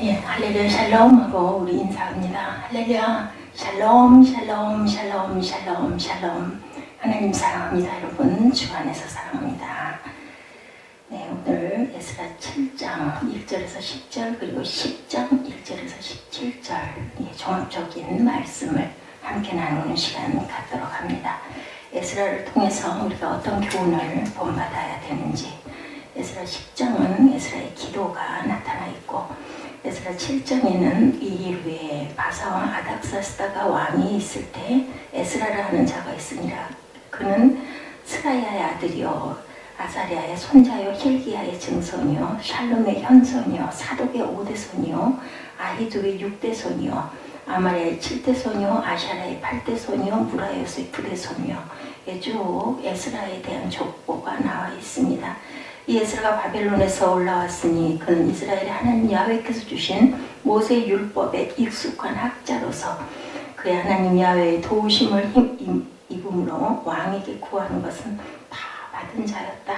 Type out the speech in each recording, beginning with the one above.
예, 할렐루야 샬롬 하고 우리 인사합니다. 할렐루야 샬롬 샬롬 샬롬 샬롬 샬롬. 하나님 사랑합니다. 여러분 주 안에서 사랑합니다. 네, 오늘 에스라 7장 1절에서 10절 그리고 10장 1절에서 17절 종합적인 말씀을 함께 나누는 시간 갖도록 합니다. 에스라를 통해서 우리가 어떤 교훈을 본받아야 되는지, 에스라 10장은 에스라의 기도가 나타나 있고, 에스라 7장에는 이 일 후에 바사왕 아닥사스다가 왕이 있을 때 에스라를 하는 자가 있으니라. 그는 스라야의 아들이요 아사랴의 손자요 힐기야의 증손이요 샬롬의 현손이요 사독의 5대손이요 아히두의 6대손이요 아마리아의 7대손이요 아샤라의 8대손이요 무라요스의 9대손이요. 쭉 에스라에 대한 족보가 나와 있습니다. 이 에스라가 바벨론에서 올라왔으니 그는 이스라엘의 하나님 야훼께서 주신 모세 율법에 익숙한 학자로서 그의 하나님 야훼의 도우심을 입음으로 왕에게 구하는 것은 다 받은 자였다.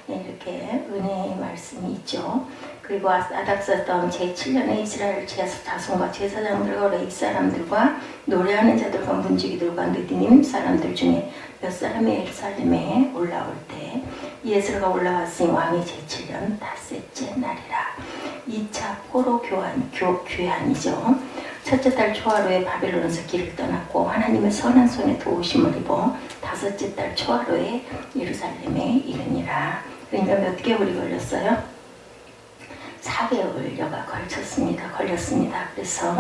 이렇게 은혜의 말씀이 있죠. 그리고 아닥사스다왕 제7년에 이스라엘 자손과 제사장들과 레위 사람들과 노래하는 자들과 문지기들과 느디님 사람들 중에 몇 사람이 예루살렘에 올라올 때 이 에스라가 올라왔으니 왕의 제7년 닷새째 날이라. 2차 포로 귀환이죠. 첫째 달 초하루에 바벨론에서 길을 떠났고 하나님의 선한 손에 도우심을 입어 다섯째 달 초하루에 예루살렘에 이르니라. 그러니까 몇 개월이 걸렸어요? 4개월여가 걸렸습니다. 그래서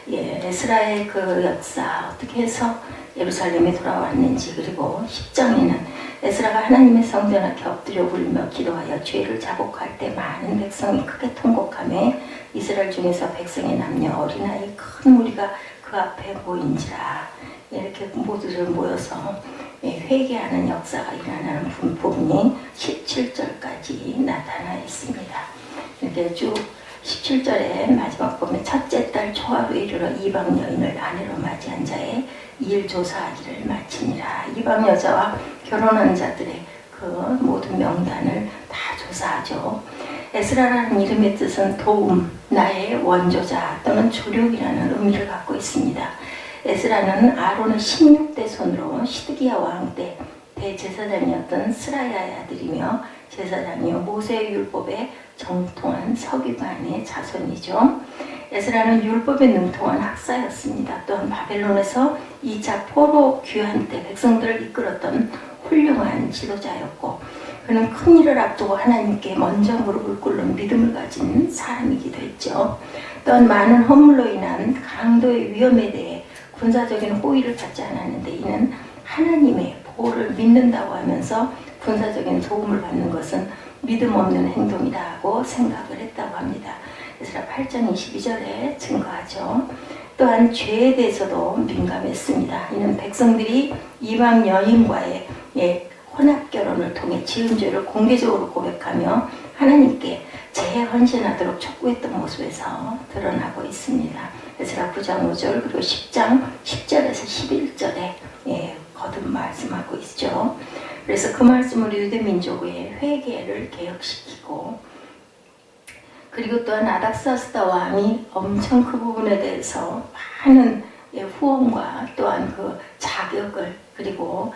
에스라의 그 역사 어떻게 해서 예루살렘에 돌아왔는지, 그리고 10장에는 에스라가 하나님의 성전 앞에 엎드려 굴며 기도하여 죄를 자복할 때 많은 백성이 크게 통곡하며 이스라엘 중에서 백성의 남녀 어린아이 큰 무리가 그 앞에 모인지라. 이렇게 모두들 모여서 회개하는 역사가 일어나는 부분이 17절까지 나타나 있습니다. 이렇게 쭉 17절에 마지막 보면 첫째 달 초하루에 이르러 이방 여인을 아내로 맞이한 자의 일 조사하기를 마치니라. 이방 여자와 결혼한 자들의 그 모든 명단을 다 조사하죠. 에스라라는 이름의 뜻은 도움, 나의 원조자 또는 조력이라는 의미를 갖고 있습니다. 에스라는 아론의 16대 손으로 시드기야 왕 때 대제사장이었던 스라야의 아들이며 제사장이요 모세의 율법에 정통한 서기관의 자손이죠. 에스라는 율법에 능통한 학사였습니다. 또한 바벨론에서 2차 포로 귀환 때 백성들을 이끌었던 훌륭한 지도자였고, 그는 큰 일을 앞두고 하나님께 먼저 무릎을 꿇는 믿음을 가진 사람이기도 했죠. 또한 많은 허물로 인한 강도의 위험에 대해 군사적인 호의를 받지 않았는데, 이는 하나님의 보호를 믿는다고 하면서 군사적인 도움을 받는 것은 믿음 없는 행동이다 하고 생각을 했다고 합니다. 에스라 8장 22절에 증거하죠. 또한 죄에 대해서도 민감했습니다. 이는 백성들이 이방 여인과의 혼합결혼을 통해 지은 죄를 공개적으로 고백하며 하나님께 재헌신하도록 촉구했던 모습에서 드러나고 있습니다. 에스라 9장 5절 그리고 10장 10절에서 11절에 거듭 말씀하고 있죠. 그래서 그 말씀으로 유대 민족의 회개를 개혁시키고, 그리고 또한 아닥사스다 왕이 엄청 그 부분에 대해서 많은 후원과 또한 그 자격을 그리고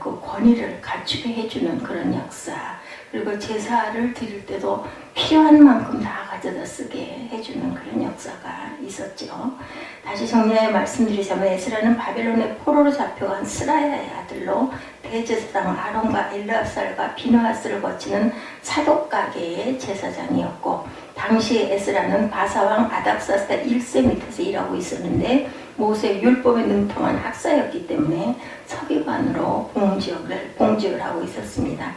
그 권위를 갖추게 해주는 그런 역사, 그리고 제사를 드릴 때도 필요한 만큼 다 가져다 쓰게 해주는 그런 역사가 있었죠. 다시 정리하여 말씀드리자면 에스라는 바벨론의 포로로 잡혀간 스라야의 아들로 대제사장 아론과 엘르아살과 비느하스를 거치는 사독가계의 제사장이었고, 당시 에스라는 바사왕 아닥사스다 1세 밑에서 일하고 있었는데 모세 율법에 능통한 학사였기 때문에 서기관으로 봉직을 하고 있었습니다.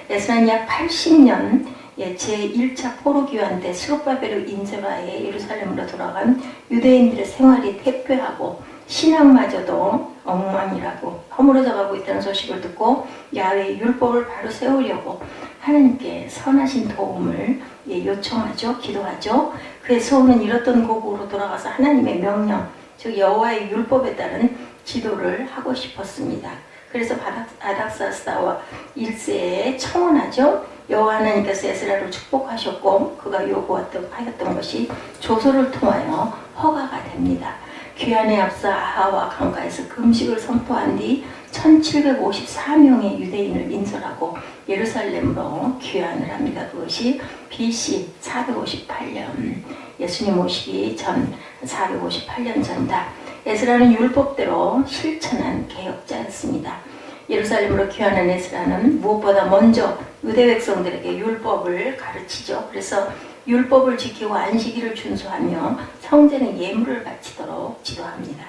에스라는 약 80년 제1차 포로 귀환 때 스룹바벨의 인세바에 예루살렘으로 돌아간 유대인들의 생활이 퇴폐하고 신앙마저도 엉망이라고 허물어져 가고 있다는 소식을 듣고 야훼의 율법을 바로 세우려고 하나님께 선하신 도움을 요청하죠. 기도하죠. 그의 소원은 이렇던 고국으로 돌아가서 하나님의 명령, 즉 여호와의 율법에 따른 지도를 하고 싶었습니다. 그래서 아닥사스다와 1세에 청원하죠. 여호와 하나님께서 에스라를 축복하셨고 그가 요구하였던 것이 조서를 통하여 허가가 됩니다. 귀환에 앞서 아하와 강가에서 금식을 선포한 뒤 1754명의 유대인을 인솔하고 예루살렘으로 귀환을 합니다. 그것이 BC 458년, 예수님 오시기 전 458년 전이다. 에스라는 율법대로 실천한 개혁자였습니다. 예루살렘으로 귀환한 에스라는 무엇보다 먼저 유대 백성들에게 율법을 가르치죠. 그래서 율법을 지키고 안식일을 준수하며 성전에 예물을 바치도록 지도합니다.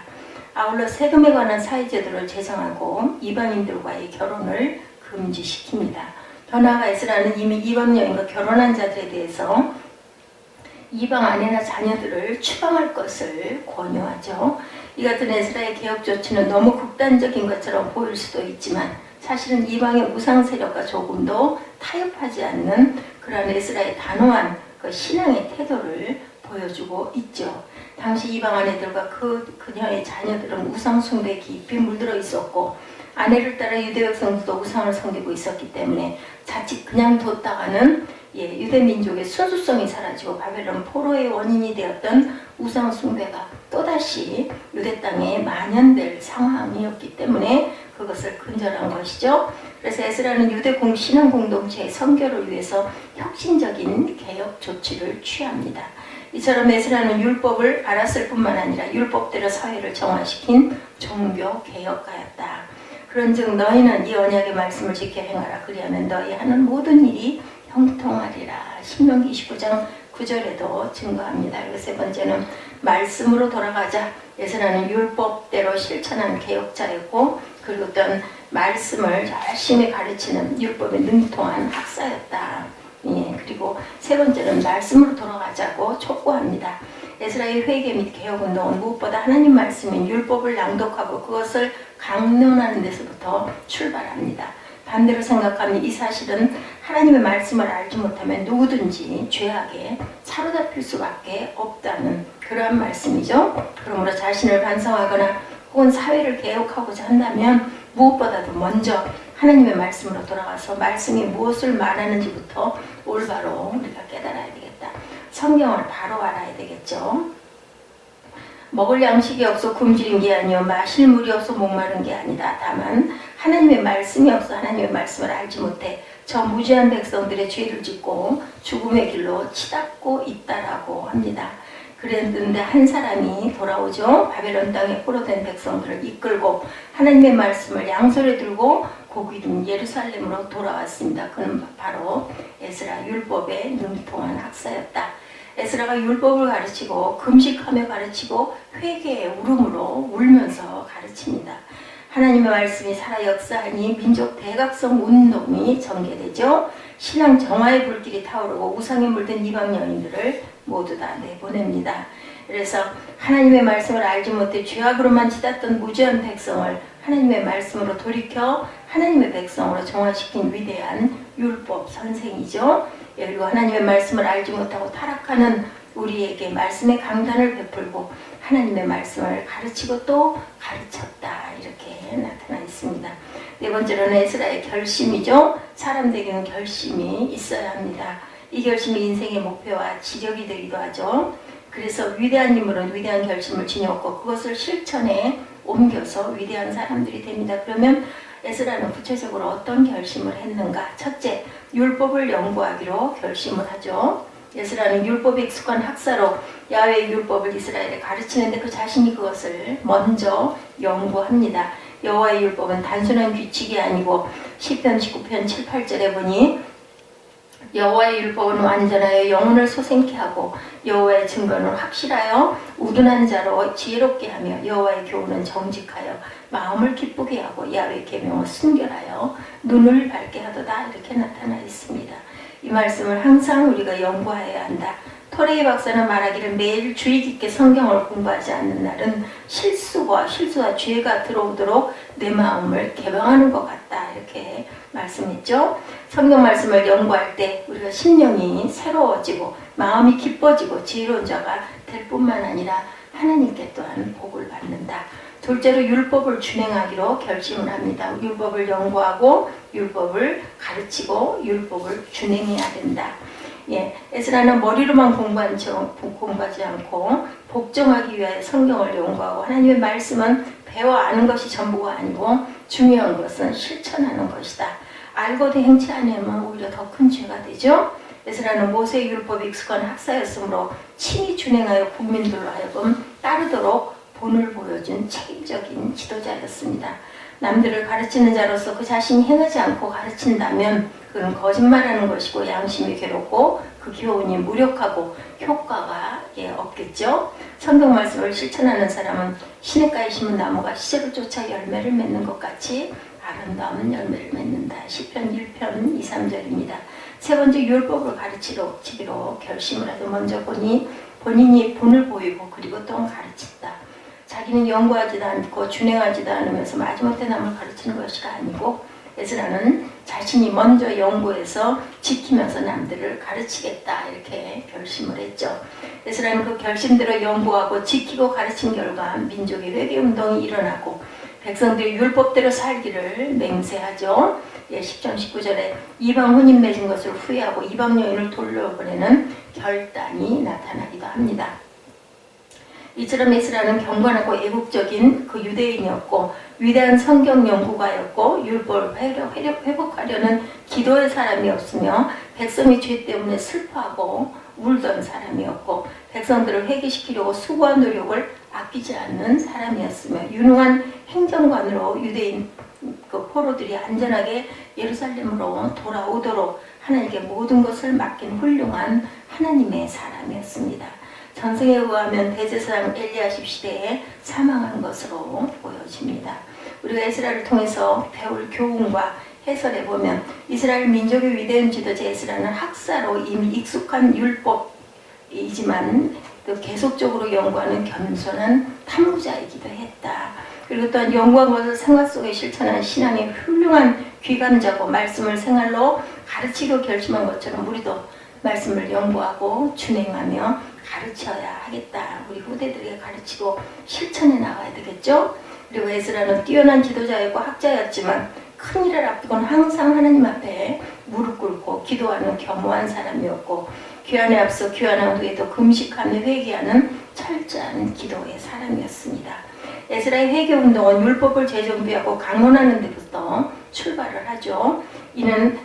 아울러 세금에 관한 사회제도를 제정하고 이방인들과의 결혼을 금지시킵니다. 더 나아가 에스라는 이미 이방 여인과 결혼한 자들에 대해서 이방 아내나 자녀들을 추방할 것을 권유하죠. 이 같은 에스라의 개혁 조치는 너무 극단적인 것처럼 보일 수도 있지만 사실은 이방의 우상 세력과 조금도 타협하지 않는 그러한 에스라의 단호한 그 신앙의 태도를 보여주고 있죠. 당시 이방 아내들과 그녀의 자녀들은 우상 숭배에 깊이 물들어 있었고 아내를 따라 유대 백성들도 우상을 섬기고 있었기 때문에 자칫 그냥 뒀다가는 유대 민족의 순수성이 사라지고 바벨론 포로의 원인이 되었던 우상 숭배가 또다시 유대 땅에 만연될 상황이었기 때문에 그것을 근절한 것이죠. 그래서 에스라는 유대 신앙 공동체의 선교를 위해서 혁신적인 개혁 조치를 취합니다. 이처럼 에스라는 율법을 알았을 뿐만 아니라 율법대로 사회를 정화시킨 종교 개혁가였다. 그런즉 너희는 이 언약의 말씀을 지켜 행하라. 그리하면 너희 하는 모든 일이 형통하리라. 신명기 29장 9절에도 증거합니다. 그리고 세 번째는 말씀으로 돌아가자. 에스라는 율법대로 실천한 개혁자였고 그리고 어떤 말씀을 열심히 가르치는 율법에 능통한 학사였다. 그리고 세 번째는 말씀으로 돌아가자고 촉구합니다. 에스라의 회개 및 개혁운동은 무엇보다 하나님 말씀인 율법을 낭독하고 그것을 강론하는 데서부터 출발합니다. 반대로 생각하면 이 사실은 하나님의 말씀을 알지 못하면 누구든지 죄악에 사로잡힐 수밖에 없다는 그러한 말씀이죠. 그러므로 자신을 반성하거나 혹은 사회를 개혁하고자 한다면 무엇보다도 먼저 하나님의 말씀으로 돌아가서 말씀이 무엇을 말하는지부터 올바로 우리가 깨달아야 되겠다. 성경을 바로 알아야 되겠죠. 먹을 양식이 없어 굶주린 게 아니요 마실 물이 없어 목마른 게 아니다. 다만 하나님의 말씀이 없어 하나님의 말씀을 알지 못해 저 무죄한 백성들의 죄를 짓고 죽음의 길로 치닫고 있다라고 합니다. 그랬는데 한 사람이 돌아오죠. 바벨론 땅에 포로된 백성들을 이끌고 하나님의 말씀을 양손에 들고 고기린 예루살렘으로 돌아왔습니다. 그는 바로 에스라 율법에 능통한 학사였다. 에스라가 율법을 가르치고 금식하며 가르치고 회개의 울음으로 울면서 가르칩니다. 하나님의 말씀이 살아 역사하니 민족 대각성 운동이 전개되죠. 신앙 정화의 불길이 타오르고 우상에 물든 이방 여인들을 모두 다 내보냅니다. 그래서 하나님의 말씀을 알지 못해 죄악으로만 치닫던 무죄한 백성을 하나님의 말씀으로 돌이켜 하나님의 백성으로 정화시킨 위대한 율법 선생이죠. 그리고 하나님의 말씀을 알지 못하고 타락하는 우리에게 말씀의 강단을 베풀고 하나님의 말씀을 가르치고 또 가르쳤다. 이렇게 나타나 있습니다. 네 번째로는 에스라의 결심이죠. 사람 되기는 결심이 있어야 합니다. 이 결심이 인생의 목표와 지력이 되기도 하죠. 그래서 위대한 인물은 위대한 결심을 지녔고 그것을 실천에 옮겨서 위대한 사람들이 됩니다. 그러면 에스라는 구체적으로 어떤 결심을 했는가? 첫째, 율법을 연구하기로 결심을 하죠. 에스라는 율법에 익숙한 학사로 야훼의 율법을 이스라엘에 가르치는데 그 자신이 그것을 먼저 연구합니다. 여호와의 율법은 단순한 규칙이 아니고 시편 19편 7, 8절에 보니 여호와의 율법은 완전하여 영혼을 소생케 하고 여호와의 증거는 확실하여 우둔한 자로 지혜롭게 하며 여호와의 교훈은 정직하여 마음을 기쁘게 하고 야훼의 계명은 순결하여 눈을 밝게 하도다. 이렇게 나타나 있습니다. 이 말씀을 항상 우리가 연구해야 한다. 토레이 박사는 말하기를 매일 주의 깊게 성경을 공부하지 않는 날은 실수와 죄가 들어오도록 내 마음을 개방하는 것 같다. 이렇게 말씀했죠. 성경 말씀을 연구할 때 우리가 심령이 새로워지고 마음이 기뻐지고 지혜로운 자가 될 뿐만 아니라 하나님께 또한 복을 받는다. 둘째로 율법을 준행하기로 결심을 합니다. 율법을 연구하고 율법을 가르치고 율법을 준행해야 된다. 예, 에스라는 머리로만 공부하지 않고 복종하기 위하여 성경을 연구하고 하나님의 말씀은 배워 아는 것이 전부가 아니고 중요한 것은 실천하는 것이다. 알고도 행치 않으면 오히려 더 큰 죄가 되죠. 에스라는 모세의 율법에 익숙한 학사였으므로 친히 준행하여 국민들로 하여금 따르도록 본을 보여준 책임적인 지도자였습니다. 남들을 가르치는 자로서 그 자신이 행하지 않고 가르친다면 그는 거짓말하는 것이고 양심이 괴롭고 그 교훈이 무력하고 효과가 없겠죠. 성경 말씀을 실천하는 사람은 시냇가에 심은 나무가 씨를 쫓아 열매를 맺는 것 같이 아름다운 열매를 맺는다. 시편 1편 2, 3절입니다. 세 번째, 율법을 가르치기로 결심을 해도 먼저 본인이 본을 보이고 그리고 또 가르친다. 자기는 연구하지도 않고 준행하지도 않으면서 마지못해 남을 가르치는 것이 아니고 에스라는 자신이 먼저 연구해서 지키면서 남들을 가르치겠다 이렇게 결심을 했죠. 에스라는 그 결심대로 연구하고 지키고 가르친 결과 민족의 회개운동이 일어나고 백성들이 율법대로 살기를 맹세하죠. 10장 19절에 이방 혼인 맺은 것을 후회하고 이방 여인을 돌려보내는 결단이 나타나기도 합니다. 이처럼 에스라는 경건하고 애국적인 그 유대인이었고 위대한 성경 연구가였고 율법을 회복하려는 기도의 사람이었으며 백성의 죄 때문에 슬퍼하고 울던 사람이었고 백성들을 회개시키려고 수고한 노력을 아끼지 않는 사람이었으며 유능한 행정관으로 유대인 그 포로들이 안전하게 예루살렘으로 돌아오도록 하나님께 모든 것을 맡긴 훌륭한 하나님의 사람이었습니다. 전승에 의하면 대제사장 엘리야십 시대에 사망한 것으로 보여집니다. 우리가 에스라를 통해서 배울 교훈과 해설해 보면 이스라엘 민족의 위대한 지도자 에스라는 학사로 이미 익숙한 율법이지만 또 계속적으로 연구하는 겸손한 탐구자이기도 했다. 그리고 또한 연구한 것을 생활 속에 실천한 신앙의 훌륭한 귀감자고 말씀을 생활로 가르치기로 결심한 것처럼 우리도 말씀을 연구하고 준행하며 가르쳐야 하겠다. 우리 후대들에게 가르치고 실천해 나가야 되겠죠. 그리고 에스라는 뛰어난 지도자였고 학자였지만 큰 일을 앞두고는 항상 하나님 앞에 무릎 꿇고 기도하는 겸허한 사람이었고 귀환에 앞서 귀환한 후에도 금식하며 회개하는 철저한 기도의 사람이었습니다. 에스라의 회개운동은 율법을 재정비하고 강론하는 데부터 출발을 하죠. 이는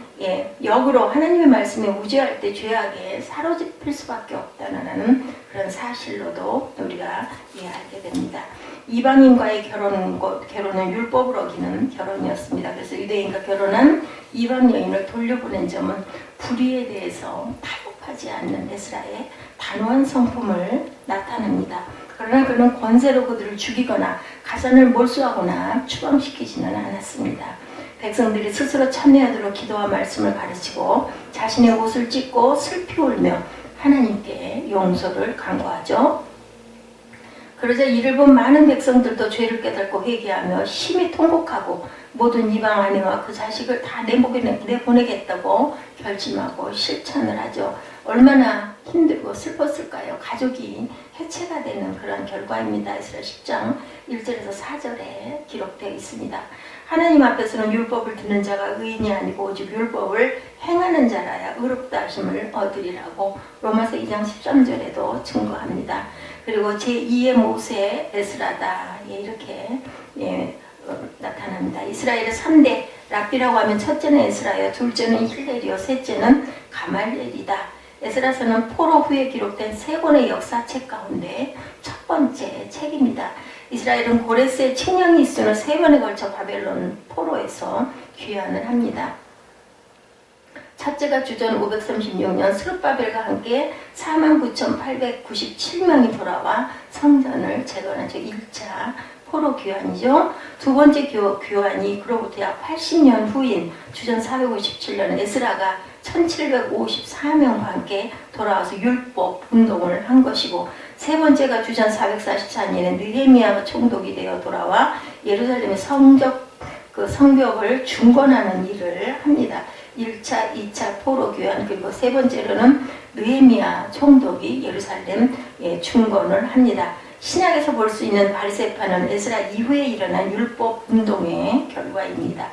역으로 하나님의 말씀에 우죄할 때 죄악에 사로잡힐 수밖에 없다는 그런 사실로도 우리가 이해하게 됩니다. 이방인과의 결혼은 율법을 어기는 결혼이었습니다. 그래서 유대인과 결혼한 이방 여인을 돌려보낸 점은 불의에 대해서 타협하지 않는 에스라의 단호한 성품을 나타냅니다. 그러나 그는 권세로 그들을 죽이거나 가산을 몰수하거나 추방시키지는 않았습니다. 백성들이 스스로 참여하도록 기도와 말씀을 가르치고 자신의 옷을 찢고 슬피 울며 하나님께 용서를 간구하죠. 그러자 이를 본 많은 백성들도 죄를 깨닫고 회개하며 심히 통곡하고 모든 이방 아내와 그 자식을 다 내보내겠다고 결심하고 실천을 하죠. 얼마나 힘들고 슬펐을까요? 가족이 해체가 되는 그런 결과입니다. 에스라 10장 1절에서 4절에 기록되어 있습니다. 하나님 앞에서는 율법을 듣는 자가 의인이 아니고 오직 율법을 행하는 자라야 의롭다 하심을 얻으리라고 로마서 2장 13절에도 증거합니다. 그리고 제2의 모세 에스라다 이렇게 나타납니다. 이스라엘의 3대 랍비라고 하면 첫째는 에스라요, 둘째는 힐렐이요, 셋째는 가말렐이다. 에스라서는 포로 후에 기록된 세 권의 역사책 가운데 첫 번째 책입니다. 이스라엘은 고레스의 칙령이 있으며 세 번에 걸쳐 바벨론 포로에서 귀환을 합니다. 첫째가 주전 536년 스룹바벨과 함께 49,897명이 돌아와 성전을 재건하죠. 1차 포로 귀환이죠. 두 번째 귀환이 그로부터 약 80년 후인 주전 457년 에스라가 1754명과 함께 돌아와서 율법 운동을 한 것이고 세 번째가 주전 444년에 느헤미야가 총독이 되어 돌아와 예루살렘의 성벽을 중건하는 일을 합니다. 1차, 2차 포로 귀환 그리고 세 번째로는 느헤미야 총독이 예루살렘 중건을 합니다. 신약에서 볼 수 있는 바리새파는 에스라 이후에 일어난 율법 운동의 결과입니다.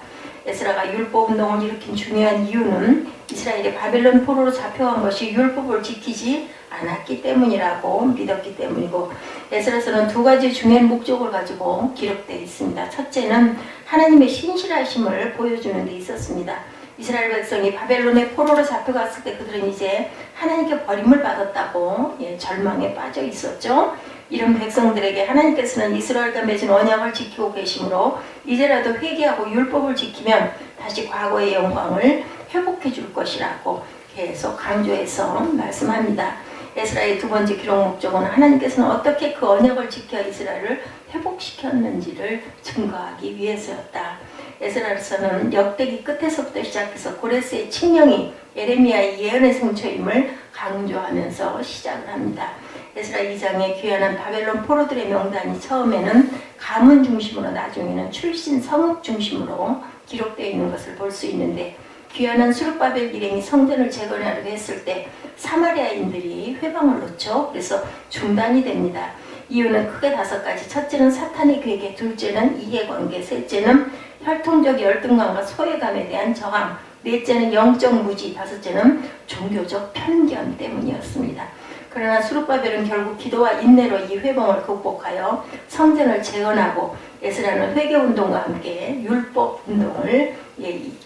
에스라가 율법 운동을 일으킨 중요한 이유는 이스라엘이 바벨론 포로로 잡혀간 것이 율법을 지키지 않았기 때문이라고 믿었기 때문이고, 에스라서는 두 가지 중요한 목적을 가지고 기록되어 있습니다. 첫째는 하나님의 신실하심을 보여주는 데 있었습니다. 이스라엘 백성이 바벨론의 포로로 잡혀갔을 때 그들은 이제 하나님께 버림을 받았다고 절망에 빠져 있었죠. 이런 백성들에게 하나님께서는 이스라엘과 맺은 언약을 지키고 계시므로 이제라도 회개하고 율법을 지키면 다시 과거의 영광을 회복해 줄 것이라고 계속 강조해서 말씀합니다. 에스라의 두 번째 기록 목적은 하나님께서는 어떻게 그 언약을 지켜 이스라엘을 회복시켰는지를 증거하기 위해서였다. 에스라서는 역대기 끝에서부터 시작해서 고레스의 칙령이 예레미야의 예언의 성취임을 강조하면서 시작을 합니다. 에스라 2장에 귀환한 바벨론 포로들의 명단이 처음에는 가문 중심으로 나중에는 출신 성읍 중심으로 기록되어 있는 것을 볼 수 있는데, 귀환한 수르바벨 일행이 성전을 재건하려고 했을 때 사마리아인들이 회방을 놓죠. 그래서 중단이 됩니다. 이유는 크게 5가지. 첫째는 사탄의 괴계, 둘째는 이해관계, 셋째는 혈통적 열등감과 소외감에 대한 저항, 넷째는 영적 무지, 다섯째는 종교적 편견 때문이었습니다. 그러나 수르바벨은 결국 기도와 인내로 이 회방을 극복하여 성전을 재건하고 에스라는 회개운동과 함께 율법운동을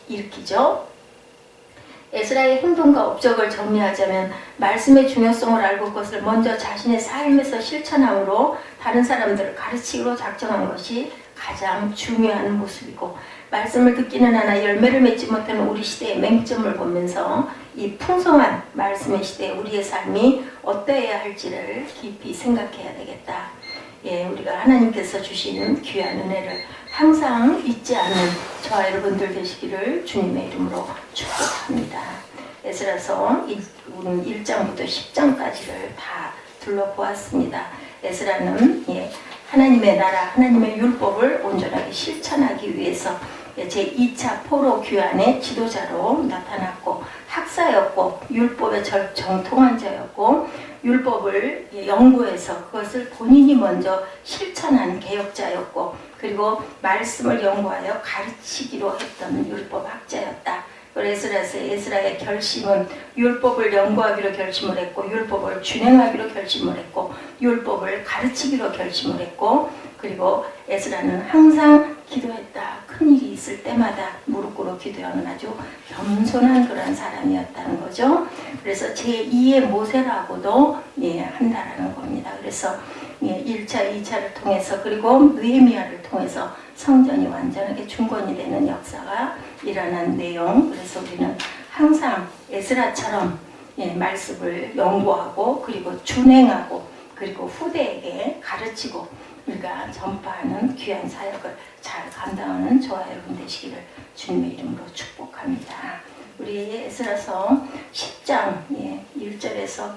일으키죠. 에스라의 행동과 업적을 정리하자면 말씀의 중요성을 알고 그것을 먼저 자신의 삶에서 실천함으로 다른 사람들을 가르치기로 작정한 것이 가장 중요한 모습이고, 말씀을 듣기는 하나 열매를 맺지 못하는 우리 시대의 맹점을 보면서 이 풍성한 말씀의 시대에 우리의 삶이 어떠해야 할지를 깊이 생각해야 되겠다. 우리가 하나님께서 주시는 귀한 은혜를 항상 잊지 않는 저와 여러분들 되시기를 주님의 이름으로 축복합니다. 에스라서 1장부터 10장까지를 다 둘러보았습니다. 에스라는 하나님의 나라, 하나님의 율법을 온전하게 실천하기 위해서 제2차 포로 귀환의 지도자로 나타났고, 학사였고, 율법의 정통한 자였고, 율법을 연구해서 그것을 본인이 먼저 실천한 개혁자였고, 그리고 말씀을 연구하여 가르치기로 했던 율법학자였다. 그래서 에스라의 결심은 율법을 연구하기로 결심을 했고, 율법을 준행하기로 결심을 했고, 율법을 가르치기로 결심을 했고, 그리고 에스라는 항상 기도했다. 큰일이 있을 때마다 무릎 꿇어 기도하는 아주 겸손한 그런 사람이었다는 거죠. 그래서 제2의 모세라고도 한다라는 겁니다. 그래서 1차, 2차를 통해서, 그리고 느헤미야를 통해서 성전이 완전하게 중건이 되는 역사가 일어난 내용. 그래서 우리는 항상 에스라처럼 말씀을 연구하고, 그리고 준행하고, 그리고 후대에게 가르치고 우리가 전파하는 귀한 사역을 잘 감당하는 저와 여러분 되시기를 주님의 이름으로 축복합니다. 우리 에스라서 10장 1절에서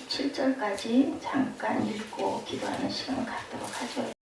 17절까지 잠깐 읽고 기도하는 시간 갖도록 하죠.